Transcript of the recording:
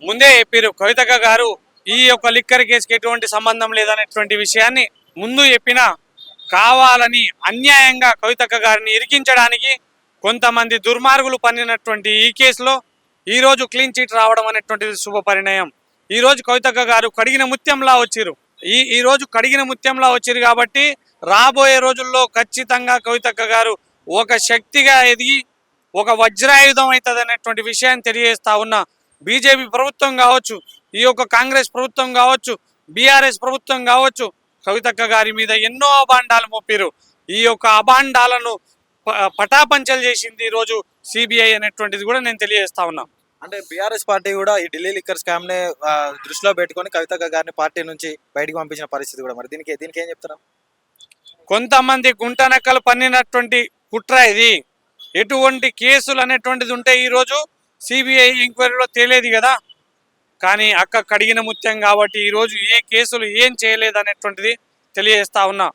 ముందే చెప్పారు కవితక్క గారు ఈ యొక్క లిక్కర్ కేసుకి ఎటువంటి సంబంధం లేదనేటువంటి విషయాన్ని ముందు చెప్పినా కావాలని అన్యాయంగా కవితక్క గారిని ఇరికించడానికి కొంతమంది దుర్మార్గులు పన్నినటువంటి ఈ కేసులో ఈరోజు క్లీన్ చిట్ రావడం అనేటువంటిది శుభ పరిణయం. ఈరోజు కవితక్క గారు కడిగిన ముత్యంలా వచ్చారు. ఈరోజు కడిగిన ముత్యంలా వచ్చారు కాబట్టి రాబోయే రోజుల్లో ఖచ్చితంగా కవితక్క గారు ఒక శక్తిగా ఎదిగి ఒక వజ్రాయుధం అవుతుంది అనేటువంటి విషయాన్ని తెలియజేస్తా ఉన్నా. బీజేపీ ప్రభుత్వం కావచ్చు, ఈ యొక్క కాంగ్రెస్ ప్రభుత్వం కావచ్చు, బీఆర్ఎస్ ప్రభుత్వం కావచ్చు, కవితక్క గారి మీద ఎన్నో అభాండాలు మోపారు. ఈ యొక్క అభాండాలను పటాపంచలు చేసింది ఈరోజు సిబిఐ అనేటువంటిది కూడా నేను తెలియజేస్తా ఉన్నా. అంటే బీఆర్ఎస్ పార్టీ కూడా ఈ ఢిల్లీ లిక్కర్ స్కామ్ నే దృష్టిలో పెట్టుకొని కవితక్క గారిని పార్టీ నుంచి బయటకు పంపించిన పరిస్థితి కూడా. మరి దీనికి ఏం చెప్తారా? కొంతమంది గుంటనక్కలు పన్నినటువంటి కుట్ర ఇది. ఎటువంటి కేసులు అనేటువంటిది ఉంటే ఈరోజు సిబిఐ ఎంక్వైరీలో తేలేది కదా. కానీ అక్క కడిగిన ముత్యం కాబట్టి ఈరోజు ఏ కేసులు ఏం చేయలేదు అనేటువంటిది తెలియజేస్తా ఉన్నా.